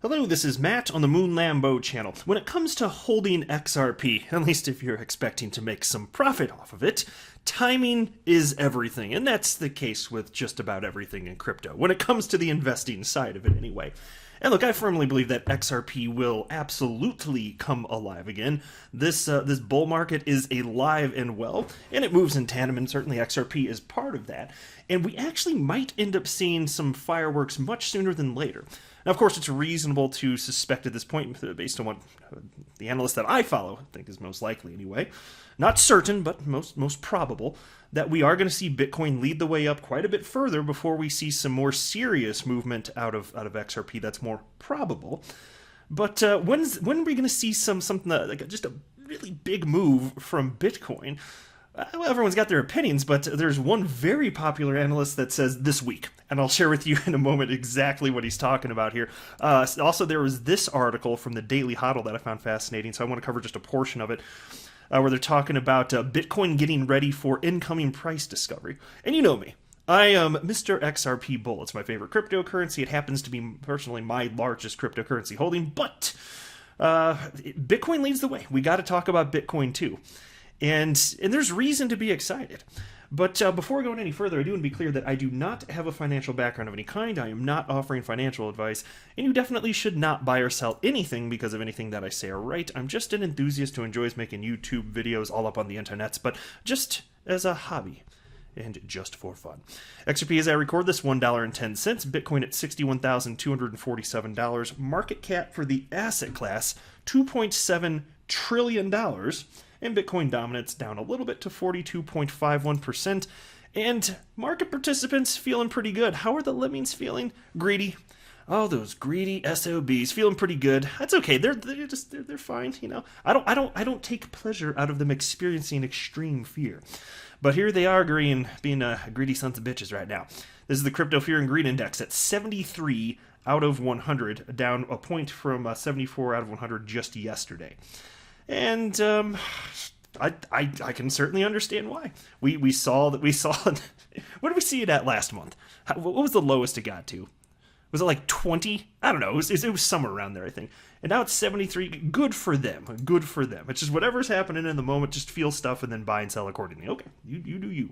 Hello, this is Matt on the Moon Lambo channel. When it comes to holding XRP, at least if you're expecting to make some profit off of it, timing is everything, and that's the case with just about everything in crypto, when it comes to the investing side of it anyway. And look, I firmly believe that XRP will absolutely come alive again. This bull market is alive and well, and it moves in tandem, and certainly XRP is part of that. And we actually might end up seeing some fireworks much sooner than later. Now, of course, it's reasonable to suspect at this point, based on what the analyst that I follow think is most likely anyway, not certain, but most probable, that we are going to see Bitcoin lead the way up quite a bit further before we see some more serious movement out of XRP. That's more probable. But when are we going to see something like just a really big move from Bitcoin? Well, everyone's got their opinions, but there's one very popular analyst that says this week, and I'll share with you in a moment exactly what he's talking about here. Also, there was this article from the Daily Hodl that I found fascinating, so I want to cover just a portion of it, where they're talking about Bitcoin getting ready for incoming price discovery. And you know me. I am Mr. XRP Bull. It's my favorite cryptocurrency. It happens to be, personally, my largest cryptocurrency holding, but Bitcoin leads the way. We got to talk about Bitcoin, too. And there's reason to be excited. But before going any further, I do want to be clear that I do not have a financial background of any kind. I am not offering financial advice, and you definitely should not buy or sell anything because of anything that I say or write. I'm just an enthusiast who enjoys making YouTube videos all up on the internets, but just as a hobby and just for fun. XRP, as I record this, $1.10. Bitcoin at $61,247. Market cap for the asset class, $2.7 trillion. And Bitcoin dominance down a little bit to 42.51%. And market participants feeling pretty good. How are the lemmings feeling? Greedy. Oh, those greedy SOBs feeling pretty good. That's okay. They're fine. You know, I don't take pleasure out of them experiencing extreme fear. But here they are being greedy sons of bitches right now. This is the Crypto Fear and Greed Index at 73 out of 100, down a point from 74 out of 100 just yesterday. And I can certainly understand why. We saw what did we see it at last month? What was the lowest it got to? Was it like 20? I don't know. It was somewhere around there, I think. And now it's 73. Good for them. Good for them. It's just whatever's happening in the moment, just feel stuff and then buy and sell accordingly. Okay, you do you.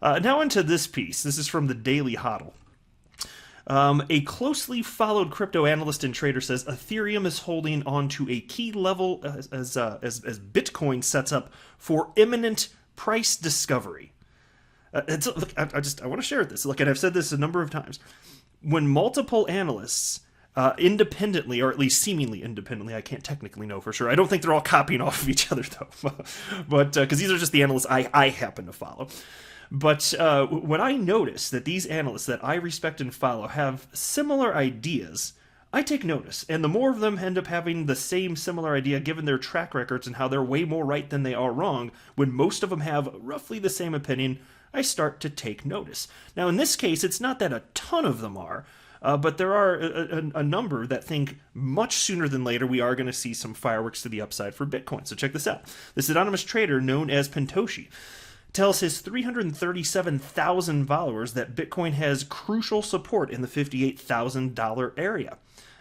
Now into this piece. This is from the Daily Hodl. A closely followed crypto analyst and trader says Ethereum is holding on to a key level as Bitcoin sets up for imminent price discovery. Look, I want to share this. Look, and I've said this a number of times. When multiple analysts independently, or at least seemingly independently, I can't technically know for sure. I don't think they're all copying off of each other though, but because these are just the analysts I happen to follow. But when I notice that these analysts that I respect and follow have similar ideas, I take notice. And the more of them end up having the same similar idea given their track records and how they're way more right than they are wrong, when most of them have roughly the same opinion, I start to take notice. Now in this case, it's not that a ton of them are, but there are a number that think much sooner than later we are going to see some fireworks to the upside for Bitcoin. So check this out. This anonymous trader known as Pentoshi tells his 337,000 followers that Bitcoin has crucial support in the $58,000 area.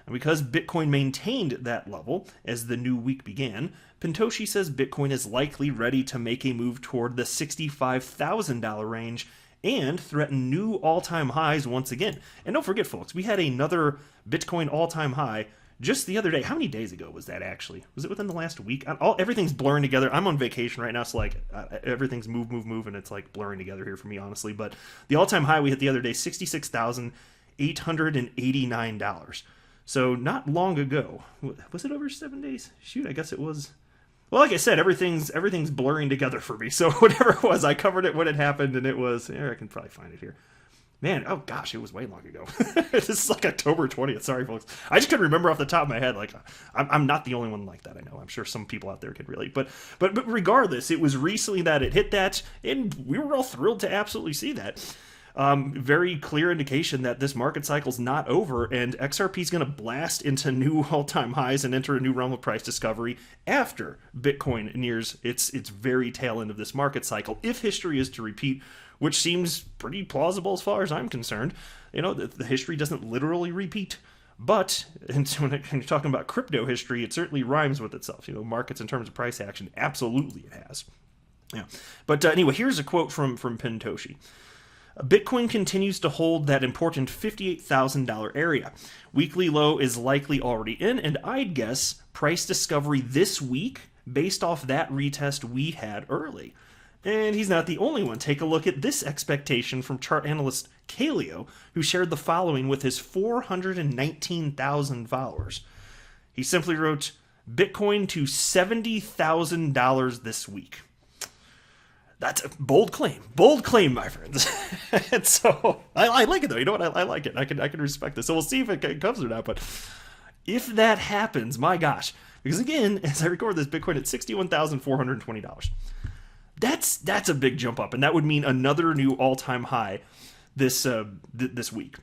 And because Bitcoin maintained that level as the new week began, Pentoshi says Bitcoin is likely ready to make a move toward the $65,000 range and threaten new all-time highs once again. And don't forget, folks, we had another Bitcoin all-time high just the other day. How many days ago was that, actually? Was it within the last week? Everything's blurring together. I'm on vacation right now, so like everything's move, and it's like blurring together here for me, honestly. But the all-time high we hit the other day, $66,889. So not long ago. Was it over 7 days? Shoot, I guess it was. Well, like I said, everything's blurring together for me. So whatever it was, I covered it when it happened, and it was. I can probably find it here. Man, oh gosh, it was way long ago. This is like October 20th. Sorry, folks. I just couldn't remember off the top of my head. Like, I'm not the only one like that, I know. I'm sure some people out there could relate. But regardless, it was recently that it hit that, and we were all thrilled to absolutely see that. Very clear indication that this market cycle's not over, and XRP is going to blast into new all-time highs and enter a new realm of price discovery after Bitcoin nears its very tail end of this market cycle, if history is to repeat, which seems pretty plausible as far as I'm concerned. You know, the history doesn't literally repeat, But and so when you're talking about crypto history, it certainly rhymes with itself. Markets in terms of price action, absolutely it has. Yeah. But anyway, here's a quote from Pintoshi. Bitcoin continues to hold that important $58,000 area. Weekly low is likely already in, and I'd guess price discovery this week based off that retest we had early. And he's not the only one. Take a look at this expectation from chart analyst Kaleo, who shared the following with his 419,000 followers. He simply wrote, Bitcoin to $70,000 this week. That's a bold claim, my friends. And so I like it though. You know what? I like it. I can respect this. So we'll see if it comes or not. But if that happens, my gosh, because again, as I record this, Bitcoin at $61,420. That's a big jump up, and that would mean another new all-time high this week.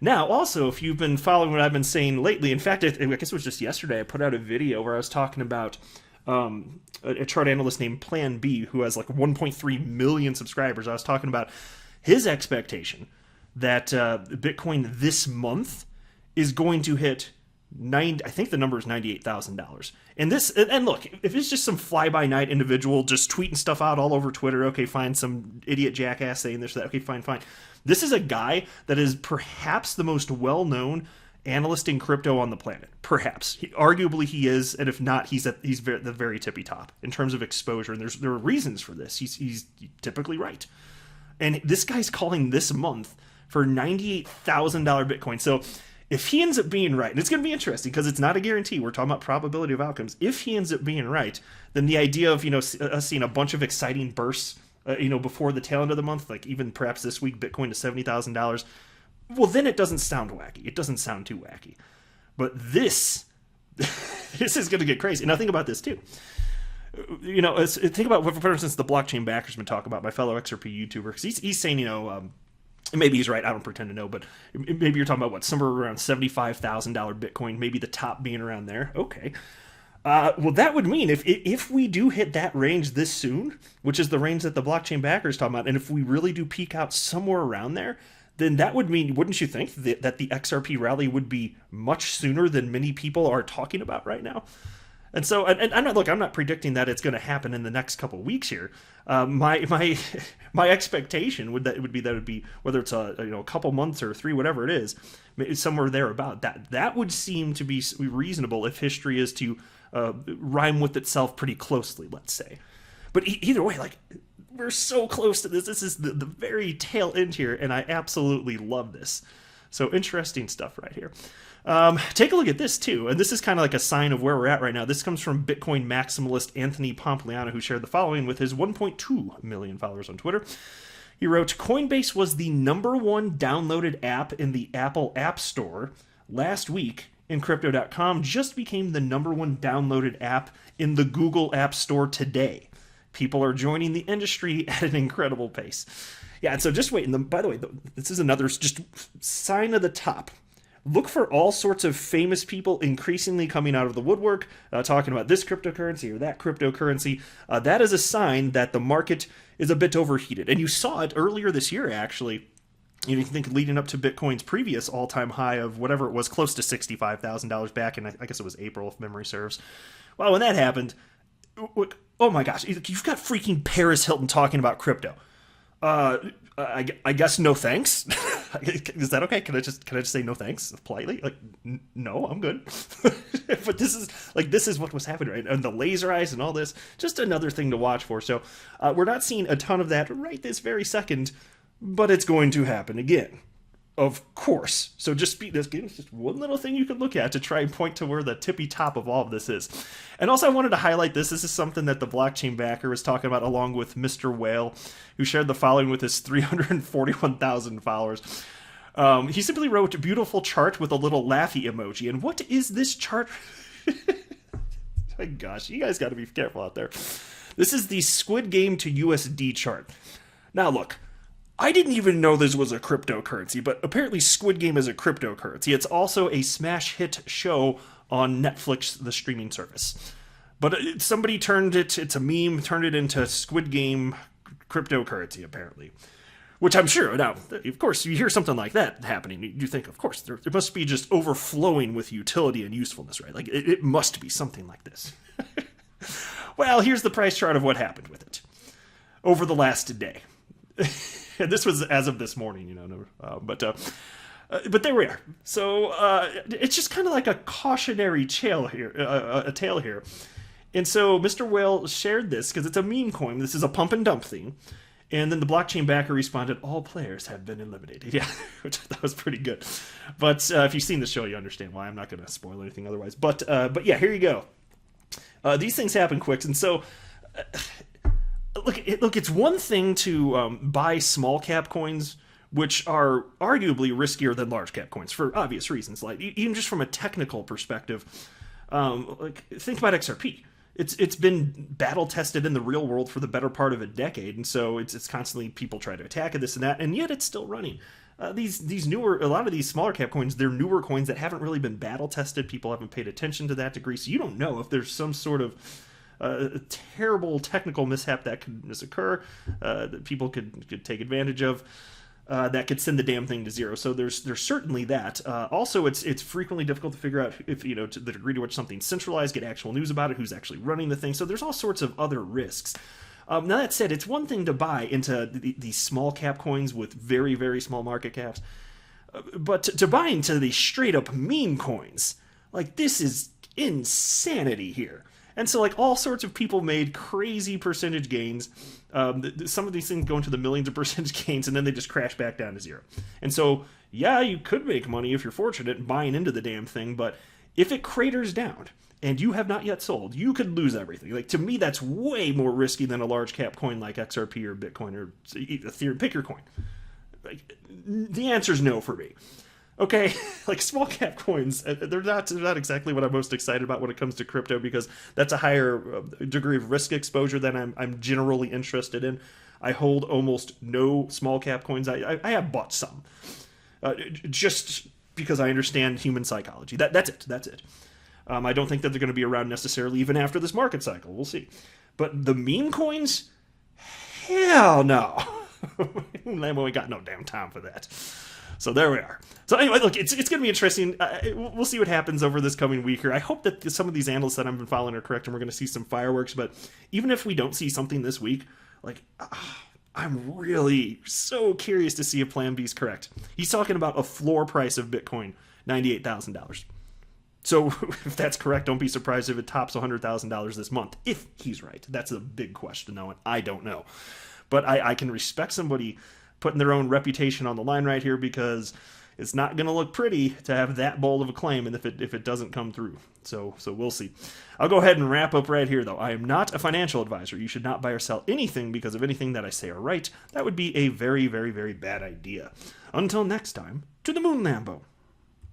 Now, also, if you've been following what I've been saying lately, in fact, I guess it was just yesterday, I put out a video where I was talking about a chart analyst named Plan B, who has like 1.3 million subscribers. I was talking about his expectation that Bitcoin this month is going to hit I think the number is $98,000. And look, if it's just some fly-by-night individual just tweeting stuff out all over Twitter, okay, fine, some idiot jackass saying this or that, okay, fine. This is a guy that is perhaps the most well-known analyst in crypto on the planet. Perhaps. Arguably he is, and if not, he's at the very tippy top in terms of exposure, and there are reasons for this. He's typically right. And this guy's calling this month for $98,000 Bitcoin. So if he ends up being right, and it's going to be interesting because it's not a guarantee, we're talking about probability of outcomes. If he ends up being right, then the idea of us seeing a bunch of exciting bursts before the tail end of the month, like even perhaps this week Bitcoin to $70,000, well, then it doesn't sound wacky. It doesn't sound too wacky. But this is going to get crazy. Now think about this too. Think about what, for instance, the blockchain backer's been talking about, my fellow XRP YouTuber, because he's saying, maybe he's right, I don't pretend to know, but maybe you're talking about somewhere around $75,000 Bitcoin, maybe the top being around there. Okay. Well, that would mean if we do hit that range this soon, which is the range that the blockchain backer is talking about, and if we really do peak out somewhere around there, then that would mean, wouldn't you think, that the XRP rally would be much sooner than many people are talking about right now? And so, and I'm not predicting that it's going to happen in the next couple of weeks here. My expectation would be whether it's a couple months or 3, whatever it is, somewhere there about that would seem to be reasonable if history is to rhyme with itself pretty closely, let's say. But either way, we're so close to this. This is the very tail end here, and I absolutely love this. So interesting stuff right here. Take a look at this too, and this is kind of like a sign of where we're at right now. This comes from Bitcoin maximalist Anthony Pompliano, who shared the following with his 1.2 million followers on Twitter. He wrote, Coinbase was the #1 downloaded app in the Apple App Store last week, and Crypto.com just became the #1 downloaded app in the Google App Store today. People are joining the industry at an incredible pace. Yeah, and so just wait. And by the way, this is another just sign of the top. Look for all sorts of famous people increasingly coming out of the woodwork, talking about this cryptocurrency or that cryptocurrency. That is a sign that the market is a bit overheated. And you saw it earlier this year, actually. You can think leading up to Bitcoin's previous all-time high of whatever it was, close to $65,000 back in, I guess it was April, if memory serves. Well, when that happened, oh my gosh, you've got freaking Paris Hilton talking about crypto. I guess no thanks. Is that okay? Can I just say no thanks politely? No, I'm good. But this is what was happening, right? And the laser eyes and all this, just another thing to watch for. So we're not seeing a ton of that right this very second, but it's going to happen again. Of course. So just just one little thing you can look at to try and point to where the tippy top of all of this is. And also I wanted to highlight this. This is something that the blockchain backer was talking about along with Mr. Whale, who shared the following with his 341,000 followers. He simply wrote, beautiful chart with a little laughy emoji. And what is this chart? My gosh, you guys got to be careful out there. This is the Squid Game to USD chart. Now look, I didn't even know this was a cryptocurrency, but apparently Squid Game is a cryptocurrency. It's also a smash hit show on Netflix, the streaming service. But somebody it's a meme, turned it into Squid Game cryptocurrency, apparently. Which I'm sure, now, of course, you hear something like that happening, you think, of course, there must be just overflowing with utility and usefulness, right? Like, it must be something like this. Well, here's the price chart of what happened with it over the last day. And this was as of this morning, but there we are. So it's just kind of like a cautionary tale here, a tale here. And so Mr. Whale shared this because it's a meme coin. This is a pump and dump thing. And then the blockchain backer responded, all players have been eliminated. Yeah, which I thought was pretty good. But if you've seen the show, you understand why. I'm not going to spoil anything otherwise. But yeah, here you go. These things happen quick. And so, look, it's one thing to buy small cap coins, which are arguably riskier than large cap coins for obvious reasons. Like, even just from a technical perspective, like, think about XRP. It's been battle tested in the real world for the better part of a decade, and so it's constantly people try to attack it, this and that, and yet it's still running. These newer, a lot of these smaller cap coins, they're newer coins that haven't really been battle tested. People haven't paid attention to that degree, so you don't know if there's some sort of terrible technical mishap that could occur that people could take advantage of. That could send the damn thing to zero. So there's certainly that. Also, it's frequently difficult to figure out if, to the degree to which something's centralized, get actual news about it, who's actually running the thing. So there's all sorts of other risks. Now that said, it's one thing to buy into these small cap coins with very, very small market caps, but to buy into these straight up meme coins, like, this is insanity here. And so, like, all sorts of people made crazy percentage gains. Some of these things go into the millions of percentage gains, and then they just crash back down to zero. And so, yeah, you could make money if you're fortunate buying into the damn thing, but if it craters down and you have not yet sold, you could lose everything. Like, to me, that's way more risky than a large cap coin like XRP or Bitcoin or Ethereum. Pick your coin. Like, the answer is no for me. Okay, like, small cap coins, they're not exactly what I'm most excited about when it comes to crypto, because that's a higher degree of risk exposure than I'm generally interested in. I hold almost no small cap coins. I have bought some, just because I understand human psychology. That's it. I don't think that they're going to be around necessarily even after this market cycle. We'll see. But the meme coins, hell no. We got no damn time for that. So there we are. So anyway, look, it's going to be interesting. We'll see what happens over this coming week here. I hope that some of these analysts that I've been following are correct, and we're going to see some fireworks. But even if we don't see something this week, like, I'm really so curious to see if Plan B is correct. He's talking about a floor price of Bitcoin, $98,000. So if that's correct, don't be surprised if it tops $100,000 this month, if he's right. That's a big question, though, and I don't know. But I can respect somebody putting their own reputation on the line right here, because it's not going to look pretty to have that bold of a claim, and if it doesn't come through. So we'll see. I'll go ahead and wrap up right here, though. I am not a financial advisor. You should not buy or sell anything because of anything that I say or write. That would be a very, very, very bad idea. Until next time, to the moon, Lambo.